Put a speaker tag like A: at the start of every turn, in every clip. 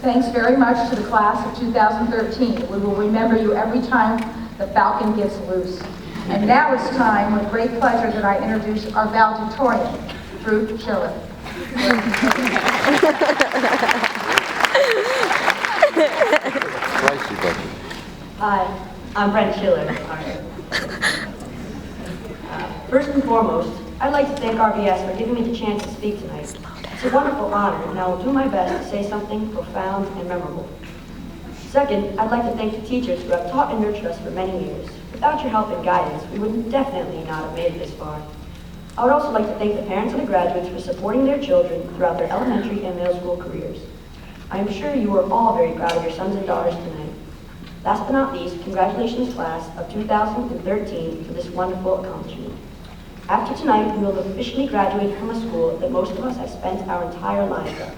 A: Thanks very much to the class of 2013. We will remember you every time the Falcon gets loose. And now it's time, with great pleasure, that I introduce our valedictorian, Ruth Schiller.
B: Hi, I'm Brent Schiller. First and foremost, I'd like to thank RBS for giving me the chance to speak tonight. It's a wonderful honor, and I will do my best to say something profound and memorable. Second, I'd like to thank the teachers who have taught and nurtured us for many years. Without your help and guidance, we would definitely not have made it this far. I would also like to thank the parents of the graduates for supporting their children throughout their elementary and middle school careers. I am sure you are all very proud of your sons and daughters tonight. Last but not least, congratulations class of 2013 for this wonderful accomplishment. After tonight, we will officially graduate from a school that most of us have spent our entire lives at.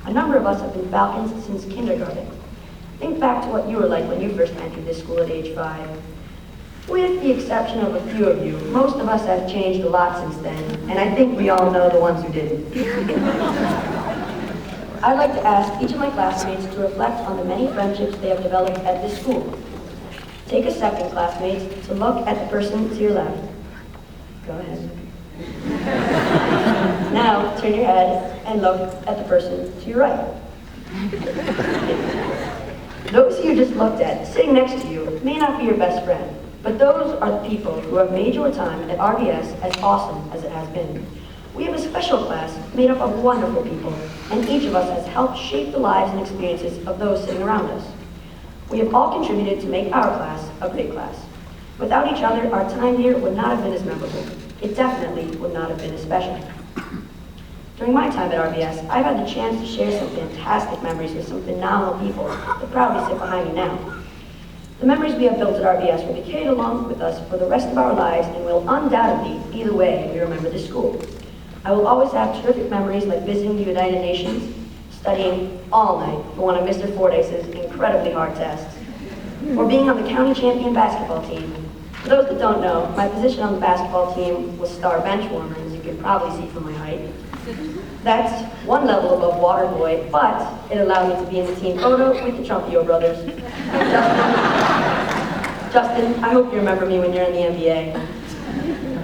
B: A number of us have been Falcons since kindergarten. Think back to what you were like when you first entered this school at age 5. With the exception of a few of you, most of us have changed a lot since then, and I think we all know the ones who didn't. I'd like to ask each of my classmates to reflect on the many friendships they have developed at this school. Take a second, classmates, to look at the person to your left. Go ahead. Now, turn your head and look at the person to your right. Those you just looked at, sitting next to you, may not be your best friend, but those are the people who have made your time at RBS as awesome as it has been. We have a special class made up of wonderful people, and each of us has helped shape the lives and experiences of those sitting around us. We have all contributed to make our class a great class. Without each other, our time here would not have been as memorable. It definitely would not have been as special. During my time at RBS, I've had the chance to share some fantastic memories with some phenomenal people that proudly sit behind me now. The memories we have built at RBS will be carried along with us for the rest of our lives and will undoubtedly be the way we remember this school. I will always have terrific memories like visiting the United Nations, studying all night for one of Mr. Fordyce's incredibly hard tests, or being on the county champion basketball team. For those that don't know, my position on the basketball team was star bench warmer, as you can probably see from my height. That's one level above water boy, but it allowed me to be in the team photo with the Trumpio brothers. Justin, I hope you remember me when you're in the NBA.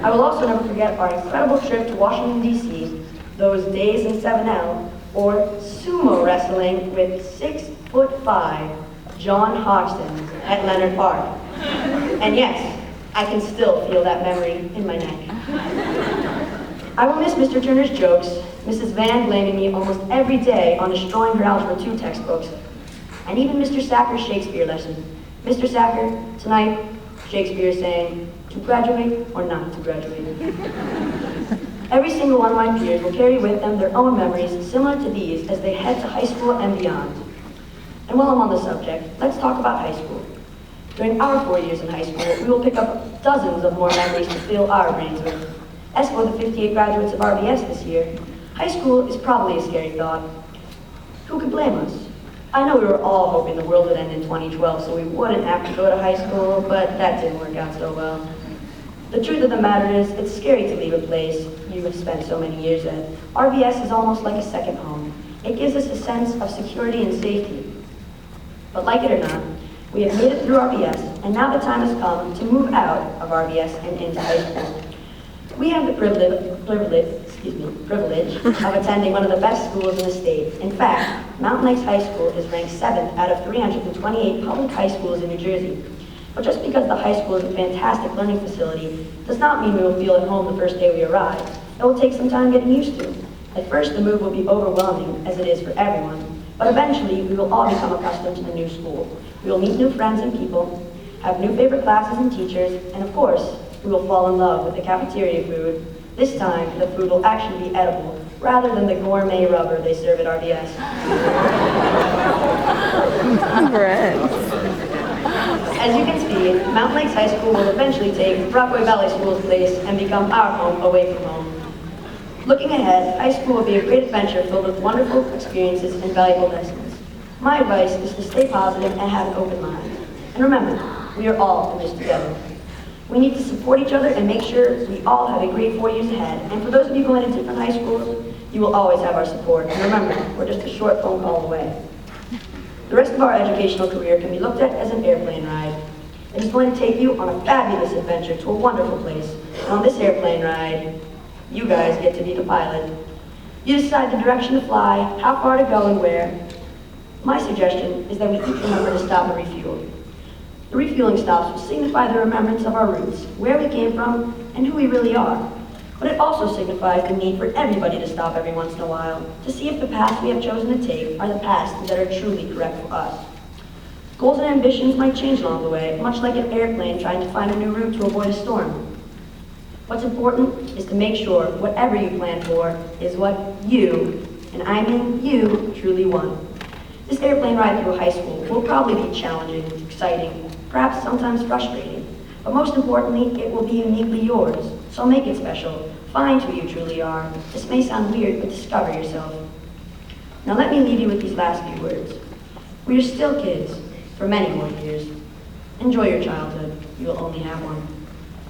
B: I will also never forget our incredible trip to Washington, D.C., those days in 7L, or sumo wrestling with 6'5" John Hodgson at Leonard Park. And yes, I can still feel that memory in my neck. I will miss Mr. Turner's jokes, Mrs. Van blaming me almost every day on destroying her Algebra 2 textbooks, and even Mr. Sacker's Shakespeare lesson. Mr. Sacker, tonight, Shakespeare is saying, to graduate or not to graduate. Every single one of my peers will carry with them their own memories similar to these as they head to high school and beyond. And while I'm on the subject, let's talk about high school. During our 4 years in high school, we will pick up dozens of more memories to fill our brains with. As for the 58 graduates of RBS this year, high school is probably a scary thought. Who could blame us? I know we were all hoping the world would end in 2012 so we wouldn't have to go to high school, but that didn't work out so well. The truth of the matter is, it's scary to leave a place you have spent so many years at. RBS is almost like a second home. It gives us a sense of security and safety. But like it or not, we have made it through RBS, and now the time has come to move out of RBS and into high school. We have the privilege of attending one of the best schools in the state. In fact, Mountain Lakes High School is ranked 7th out of 328 public high schools in New Jersey. But just because the high school is a fantastic learning facility does not mean we will feel at home the first day we arrive. It will take some time getting used to. At first, the move will be overwhelming, as it is for everyone, but eventually we will all become accustomed to the new school. We will meet new friends and people, have new favorite classes and teachers, and of course, we will fall in love with the cafeteria food. This time, the food will actually be edible, rather than the gourmet rubber they serve at RBS. As you can see, Mountain Lakes High School will eventually take Rockaway Valley School's place and become our home away from home. Looking ahead, high school will be a great adventure filled with wonderful experiences and valuable lessons. My advice is to stay positive and have an open mind. And remember, we are all in this together. We need to support each other and make sure we all have a great 4 years ahead. And for those of you going to different high schools, you will always have our support. And remember, we're just a short phone call away. The rest of our educational career can be looked at as an airplane ride. It is going to take you on a fabulous adventure to a wonderful place. And on this airplane ride, you guys get to be the pilot. You decide the direction to fly, how far to go, and where. My suggestion is that we each remember to stop and refuel. The refueling stops will signify the remembrance of our roots, where we came from, and who we really are. But it also signifies the need for everybody to stop every once in a while to see if the paths we have chosen to take are the paths that are truly correct for us. Goals and ambitions might change along the way, much like an airplane trying to find a new route to avoid a storm. What's important is to make sure whatever you plan for is what you, and I mean you, truly want. This airplane ride through high school will probably be challenging, exciting, perhaps sometimes frustrating, but most importantly, it will be uniquely yours. So make it special. Find who you truly are. This may sound weird, but discover yourself. Now let me leave you with these last few words. We are still kids for many more years. Enjoy your childhood. You will only have one.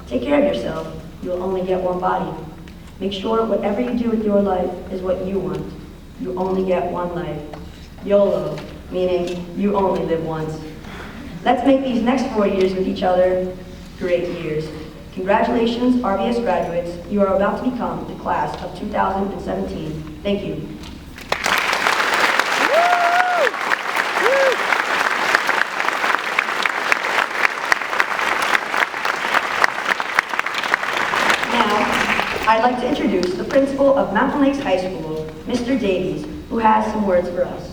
B: Take care of yourself. You will only get one body. Make sure whatever you do with your life is what you want. You only get one life. YOLO, meaning you only live once. Let's make these next 4 years with each other great years. Congratulations, RBS graduates. You are about to become the class of 2017. Thank you. Now, I'd like to introduce the principal of Mountain Lakes High School, Mr. Davies, who has some words for us.